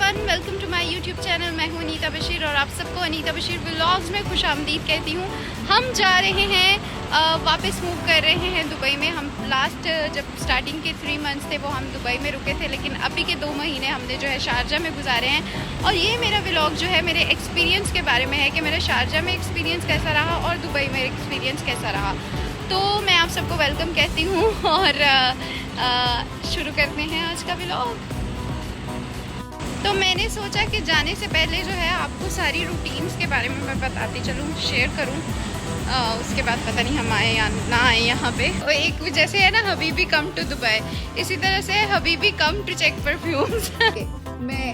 Everyone, welcome to my YouTube channel. मैं हूं अनीता बशीर और आप सबको अनीता बशीर व्लॉग्स में खुशामदीद कहती हूं। हम जा रहे हैं वापस मूव कर रहे हैं दुबई में। हम लास्ट जब स्टार्टिंग के 3 मंथ्स थे वो हम दुबई में रुके थे, लेकिन अभी के 2 महीने हमने जो है शारजा में गुजारे हैं। और ये मेरा व्लॉग जो है मेरे एक्सपीरियंस के बारे में है कि मेरा शारजा में एक्सपीरियंस कैसा रहा और दुबई में एक्सपीरियंस कैसा रहा। तो मैं आप सबको वेलकम कहती हूँ और शुरू करते हैं आज का व्लॉग। तो मैंने सोचा कि जाने से पहले जो है आपको सारी रूटीन्स के बारे में मैं बताती चलूँ, शेयर करूँ। उसके बाद पता नहीं हम आए या ना आए यहाँ पे। और एक जैसे है ना हबीबी कम टू दुबई, इसी तरह से हबीबी कम टू चेक परफ्यूम्स। मैं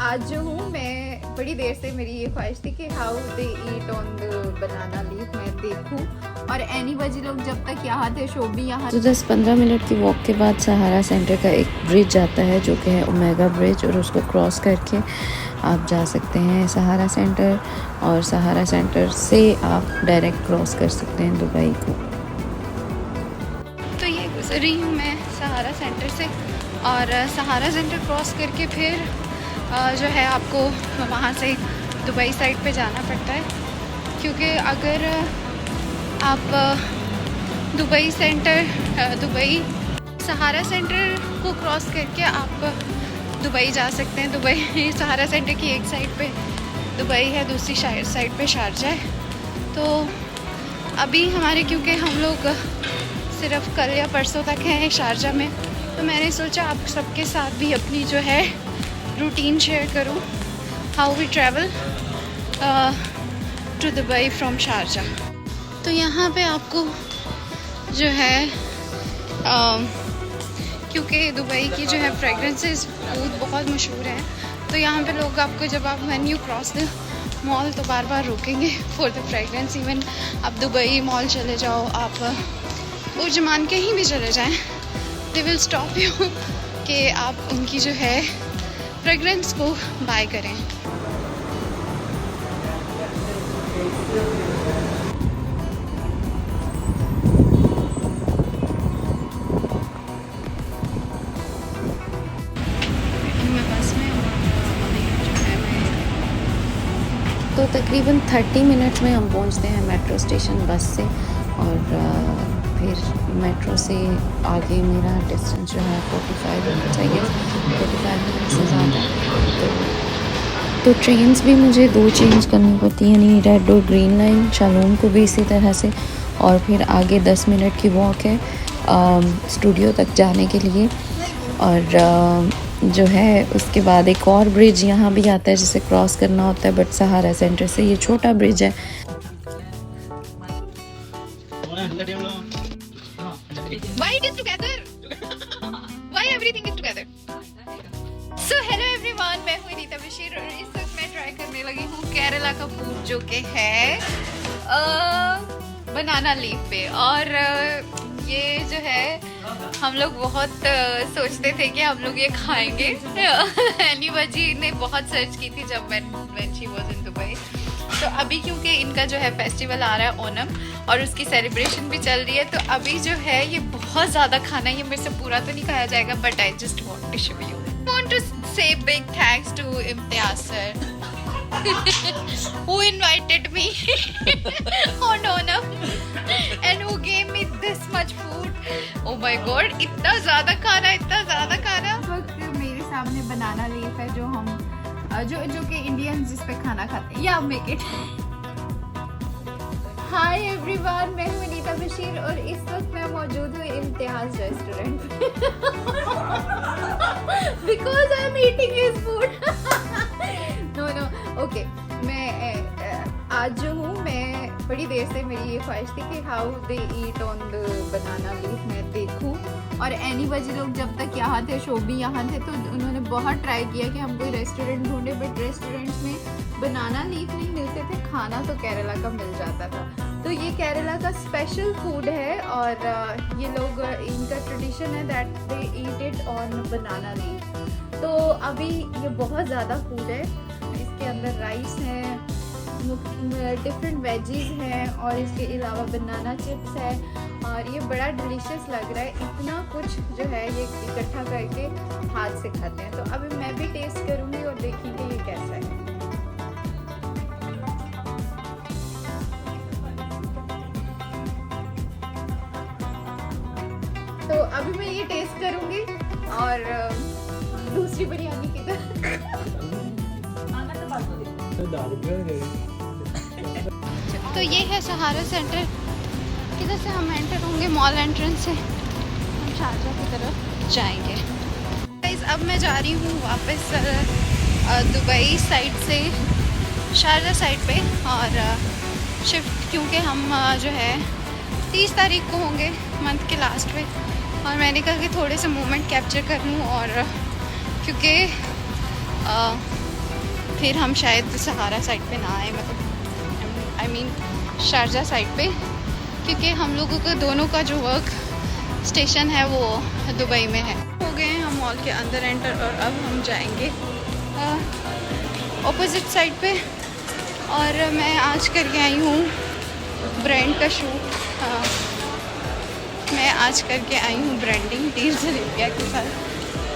आज जो हूँ, मैं बड़ी देर से मेरी ये ख्वाहिश थी कि how they eat on the banana leaf मैं देखूँ। और एनी वजी लोग जब तक यहाँ थे, शोभी यहाँ। तो 10-15 मिनट की वॉक के बाद सहारा सेंटर का एक ब्रिज आता है जो कि है ओमेगा ब्रिज, और उसको क्रॉस करके आप जा सकते हैं सहारा सेंटर, और सहारा सेंटर से आप डायरेक्ट क्रॉस कर सकते हैं दुबई को। तो ये गुजर रही हूँ मैं सहारा सेंटर से, और सहारा सेंटर क्रॉस करके फिर जो है आपको वहाँ से दुबई साइड पे जाना पड़ता है, क्योंकि अगर आप दुबई सहारा सेंटर को क्रॉस करके आप दुबई जा सकते हैं। दुबई सहारा सेंटर की एक साइड पे दुबई है, दूसरी साइड पे शारजा है। तो अभी हमारे, क्योंकि हम लोग सिर्फ कल या परसों तक हैं शारजा में, तो मैंने सोचा आप सबके साथ भी अपनी जो है रूटीन शेयर करूं, how we travel to Dubai from Sharjah. तो यहाँ पे आपको जो है क्योंकि दुबई की जो है फ्रेगरेंसेस फूड बहुत मशहूर है, तो यहाँ पे लोग आपको जब आप when you cross the mall तो बार बार रोकेंगे फॉर द फ्रेगरेंस। इवन आप दुबई मॉल चले जाओ, आप उर्जमान कहीं भी चले जाएं, दे विल स्टॉप यू कि आप उनकी जो है फ्रेगरेंस को बाय करें। तो तकरीबन 30 मिनट में हम पहुंचते हैं मेट्रो स्टेशन बस से, और फिर मेट्रो से आगे मेरा डिस्टेंस जो है 45 मिनट्स, आई गेस 45 मिनट से ज़्यादा। तो ट्रेन्स भी मुझे 2 चेंज करनी पड़ती हैं, यानी रेड और ग्रीन लाइन। शालोम को भी इसी तरह से, और फिर आगे 10 मिनट की वॉक है स्टूडियो तक जाने के लिए। और जो है उसके बाद एक और ब्रिज यहाँ भी आता है जिसे क्रॉस करना होता है, बट सहारा सेंटर से ये छोटा ब्रिज है। Why it is together? Why everything is together? So hello everyone, मैं हूँ अनीता बशीर और इस वक्त मैं ट्राई करने लगी हूँ केरला का फूड जो कि है बनाना लीफ पे। और ये जो है हम लोग बहुत सोचते थे कि हम लोग ये खाएंगे। एनी वजी ने बहुत सर्च की थी जब when she was in Dubai. तो अभी क्योंकि इनका जो है फेस्टिवल आ रहा है ओनम, और उसकी सेलिब्रेशन भी चल रही है, तो अभी जो है ये बहुत ज़्यादा खाना, ये मेरे से पूरा तो नहीं खाया जाएगा, but I just want to show you, want to say big thanks to Imtiaz sir who invited me on Onam and who gave me this much food. Oh my god, इतना ज़्यादा खाना। इस वक्त मेरे सामने बनाना लीफ है जो हम जो कि इंडियन जिस पे खाना खाते हैं। या मेक इट। हाय एवरीवन, मैं हूँ अनीता बशीर और इस वक्त मैं मौजूद हूँ Imtiaz restaurant because I am eating his food. No okay, मैं आज जो हूँ, मैं बड़ी देर से मेरी ये ख्वाहिश थी कि how they eat on the banana leaf मैं देखूँ। और एनी वजी लोग जब तक यहाँ थे, शोभी यहाँ थे, तो उन्होंने बहुत ट्राई किया कि हम कोई रेस्टोरेंट ढूंढे, बट रेस्टोरेंट्स में बनाना लीफ नहीं मिलते थे। खाना तो केरला का मिल जाता था। तो ये केरला का स्पेशल फूड है, और ये लोग, इनका ट्रेडिशन है that they eat it on banana leaf. तो अभी ये बहुत ज़्यादा फूड है, इसके अंदर राइस है, डिफरेंट वेजीज हैं, और इसके अलावा बनाना चिप्स है, और ये बड़ा डिलीशियस लग रहा है। इतना कुछ जो है ये इकट्ठा करके हाथ से खाते हैं। तो अभी मैं भी टेस्ट करूँगी अभी मैं ये टेस्ट करूँगी और दूसरी बिरयानी की तरह। तो ये है सहारा सेंटर, इधर से हम एंटर होंगे मॉल एंट्रेंस से, हम शारजा की तरफ जाएंगे। गाइस अब मैं जा रही हूँ वापस दुबई साइड से शारजा साइड पे और शिफ्ट, क्योंकि हम जो है 30 तारीख को होंगे मंथ के लास्ट पे, और मैंने कहा कि थोड़े से मोमेंट कैप्चर कर लूँ, और क्योंकि फिर हम शायद सहारा साइड पे ना आए, मतलब आई मीन शारजा साइड पे, क्योंकि हम लोगों का दोनों का जो वर्क स्टेशन है वो दुबई में है। हो गए हैं हम मॉल के अंदर एंटर, और अब हम जाएंगे ऑपोजिट साइड पे। और मैं आज करके आई हूँ ब्रांड का शूट, मैं आज करके आई हूँ ब्रांडिंग डील जलेबिया के साथ,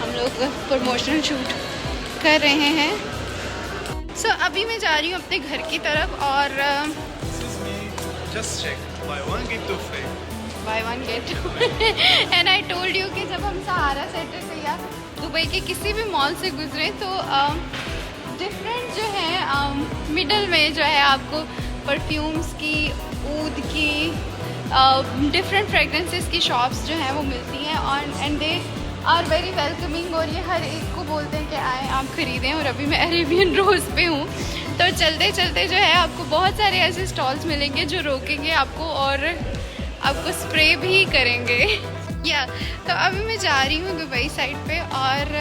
हम लोग प्रमोशनल शूट कर रहे हैं। सो अभी मैं जा रही हूँ अपने घर की तरफ, और Just check. Buy one get two free. By one get and I told you कि जब हम सहारा सेंटर से या दुबई के किसी भी मॉल से गुजरे तो डिफरेंट जो है मिडल में जो है आपको परफ्यूम्स की, ऊद की, डिफरेंट फ्रेगरेंसेस की शॉप्स जो हैं वो मिलती हैं, और and they are very welcoming, और ये हर एक को बोलते हैं कि आए आप ख़रीदें। और अभी मैं अरेबियन रोज़ पे हूँ, तो चलते चलते जो है आपको बहुत सारे ऐसे स्टॉल्स मिलेंगे जो रोकेंगे आपको और आपको स्प्रे भी करेंगे। या तो अभी मैं जा रही हूँ दुबई साइड पे, और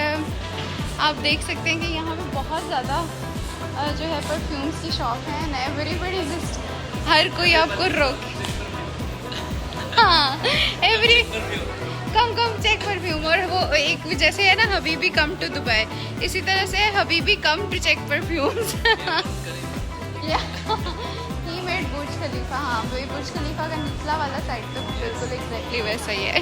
आप देख सकते हैं कि यहाँ पे बहुत ज़्यादा जो है परफ्यूम्स की शॉप है, एंड एवरीबडी जस्ट, हर कोई आपको रोके, हाँ एवरी कम चेक परफ्यूम। और वो एक जैसे है ना हबीबी कम टू दुबई, इसी तरह से हबीबी come to check perfumes. He made Burj Khalifa, हाँ वही बुर्ज खलीफा का निचला वाला साइड तो बिल्कुल एग्जैक्टली वैसा ही है।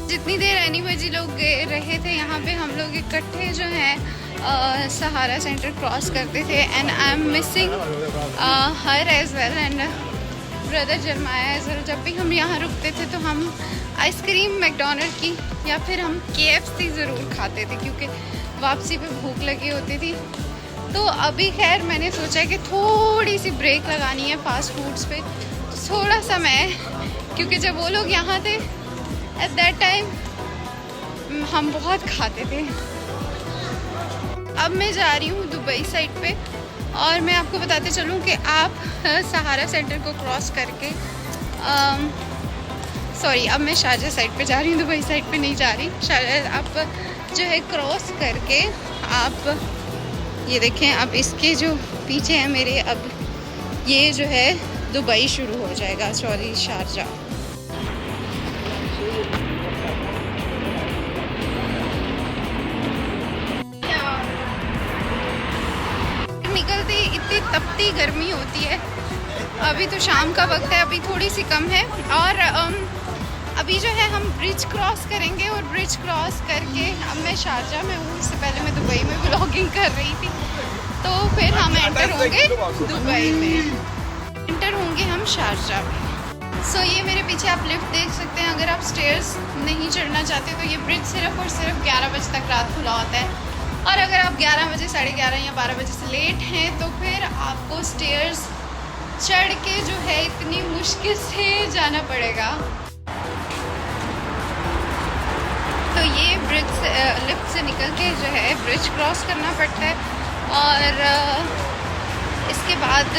जितनी देर एनिवर्जी लोग रहे थे यहाँ पे, हम लोग इकट्ठे जो हैं सहारा सेंटर क्रॉस करते थे, and I am missing her as well and brother Jeremiah as well. जब भी हम यहाँ रुकते थे तो हम आइसक्रीम मैकडोनल्ड की या फिर हम KFC ज़रूर खाते थे, क्योंकि वापसी पे भूख लगी होती थी। तो अभी खैर मैंने सोचा कि थोड़ी सी ब्रेक लगानी है फास्ट फूड्स पे, थोड़ा सा मैं, क्योंकि जब वो लोग यहाँ थे एट दैट टाइम हम बहुत खाते थे। अब मैं जा रही हूँ दुबई साइड पे, और मैं आपको बताते चलूँ कि आप सहारा सेंटर को क्रॉस करके सॉरी अब मैं शारजा साइड पे जा रही हूँ, दुबई साइड पे नहीं जा रही। शारजा आप जो है क्रॉस करके आप ये देखें, अब इसके जो पीछे है मेरे, अब ये जो है दुबई शुरू हो जाएगा, सॉरी शारजा। निकलती इतनी तपती गर्मी होती है। अभी तो शाम का वक्त है, अभी थोड़ी सी कम है, और अभी जो है हम ब्रिज क्रॉस करेंगे, और ब्रिज क्रॉस करके अब मैं शारजा में हूँ, इससे पहले मैं दुबई में व्लॉगिंग कर रही थी, तो फिर हम एंटर होंगे दुबई में, एंटर होंगे हम शारजा में। सो ये मेरे पीछे आप लिफ्ट देख सकते हैं। अगर आप स्टेयर्स नहीं चढ़ना चाहते तो ये ब्रिज सिर्फ और सिर्फ 11 बजे तक रात खुला होता है, और अगर आप 11 बजे, 11:30 या 12 बजे से लेट हैं तो फिर आपको स्टेयर्स चढ़ के जो है इतनी मुश्किल से जाना पड़ेगा। तो ये ब्रिज से लिफ्ट से निकल के जो है ब्रिज क्रॉस करना पड़ता है, और इसके बाद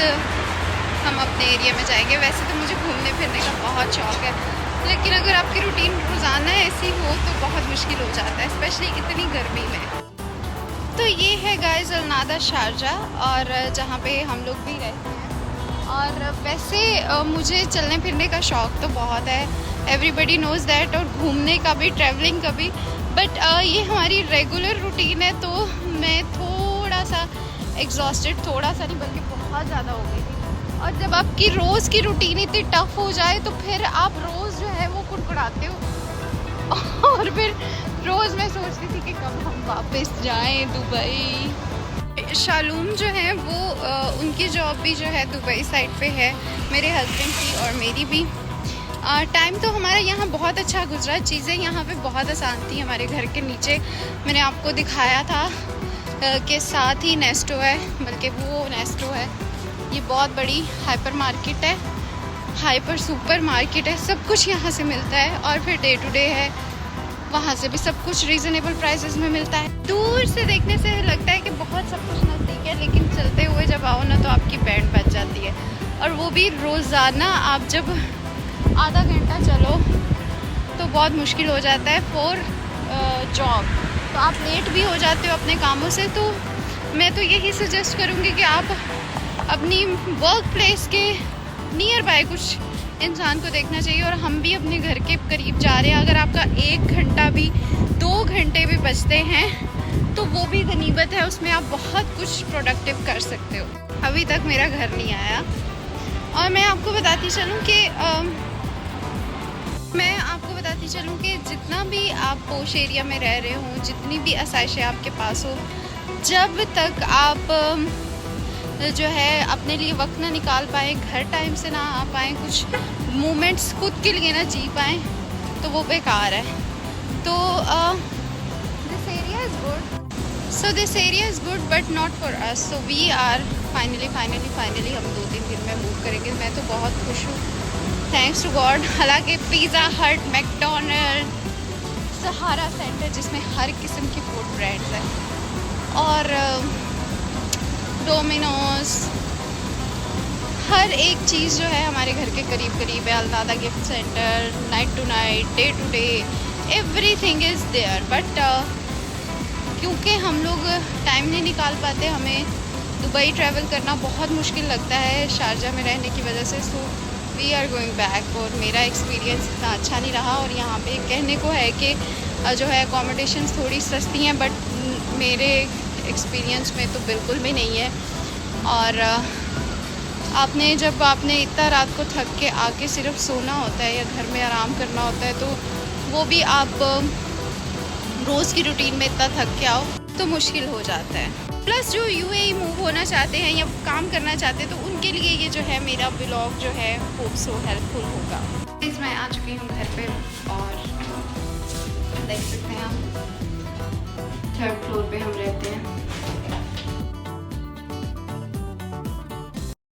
हम अपने एरिया में जाएंगे। वैसे तो मुझे घूमने फिरने का बहुत शौक़ है, लेकिन अगर आपकी रूटीन रोज़ाना ऐसी हो तो बहुत मुश्किल हो जाता है, स्पेशली इतनी गर्मी में। तो ये है गाइस अलनादा शारजा, और जहाँ पे हम लोग भी रहते हैं। और वैसे मुझे चलने फिरने का शौक़ तो बहुत है, एवरीबडी नोज़ दैट, और घूमने का भी, ट्रैवलिंग का भी, बट ये हमारी रेगुलर रूटीन है, तो मैं थोड़ा सा एग्जॉस्टेड, थोड़ा सा नहीं बल्कि बहुत ज़्यादा हो गई थी। और जब आपकी रोज़ की रूटीन इतनी टफ हो जाए तो फिर आप रोज़ जो है वो कुड़कुड़ाते हो, और फिर रोज़ मैं सोचती थी कि कब हम वापस जाएं दुबई। शालूम जो है वो उनकी जॉब भी जो है दुबई साइड पे है, मेरे हस्बैंड की और मेरी भी। टाइम तो हमारा यहाँ बहुत अच्छा गुजरा, चीज़ें यहाँ पे बहुत आसान थी। हमारे घर के नीचे मैंने आपको दिखाया था के साथ ही नेस्टो है, बल्कि वो नेस्टो है। ये बहुत बड़ी हाइपर मार्केट है, हाइपर सुपर मार्केट है, सब कुछ यहाँ से मिलता है। और फिर डे टू डे है, वहाँ से भी सब कुछ रीज़नेबल प्राइसेस में मिलता है। दूर से देखने से लगता है कि बहुत सब कुछ नज़दीक है, लेकिन चलते हुए जब आओ ना तो आपकी बैंड बच जाती है। और वो भी रोज़ाना आप जब आधा घंटा चलो तो बहुत मुश्किल हो जाता है फॉर जॉब, तो आप लेट भी हो जाते हो अपने कामों से। तो मैं तो यही सजेस्ट करूँगी कि आप अपनी वर्क प्लेस के नियर बाय कुछ इंसान को देखना चाहिए। और हम भी अपने घर के करीब जा रहे हैं। अगर आपका 1 घंटा भी 2 घंटे भी बचते हैं तो वो भी गनीमत है, उसमें आप बहुत कुछ प्रोडक्टिव कर सकते हो। अभी तक मेरा घर नहीं आया। और मैं आपको बताती चलूँ कि जितना भी आप पोश एरिया में रह रहे हो, जितनी भी आसाइशें आपके पास हो, जब तक आप जो है अपने लिए वक्त ना निकाल पाएँ, घर टाइम से ना आ पाएँ, कुछ मोमेंट्स खुद के लिए ना जी पाएँ, तो वो बेकार है। तो this area is good, so this area is good but not for us. So we are finally हम 2-3 दिन में मूव करेंगे। मैं तो बहुत खुश हूँ, थैंक्स टू गॉड। हालांकि पिज़्ज़ा हट, मैकडोनल्ड, सहारा सेंटर जिसमें हर किस्म की फूड ब्रांड्स हैं, और डोमिनोज, हर एक चीज़ जो है हमारे घर के करीब करीब है। अलदादा gift center, night to night, day to day, everything is there. But क्योंकि हम लोग टाइम नहीं निकाल पाते, हमें दुबई ट्रैवल करना बहुत मुश्किल लगता है शारजा में रहने की वजह से। So we are going back. और मेरा एक्सपीरियंस इतना अच्छा नहीं रहा। और यहाँ पे कहने को है कि जो है अकोमोडेशंस थोड़ी सस्ती हैं, बट मेरे एक्सपीरियंस में तो बिल्कुल भी नहीं है। और आपने इतना रात को थक के आके सिर्फ सोना होता है या घर में आराम करना होता है, तो वो भी आप रोज़ की रूटीन में इतना थक के आओ तो मुश्किल हो जाता है। प्लस जो यूएई मूव होना चाहते हैं या काम करना चाहते हैं, तो उनके लिए ये जो है मेरा व्लॉग जो है होप सो हेल्पफुल होगा। प्लीज़ मैं आ चुकी हूँ घर पे, और देख सकते हैं आप 3rd फ्लोर पे हम रहते हैं।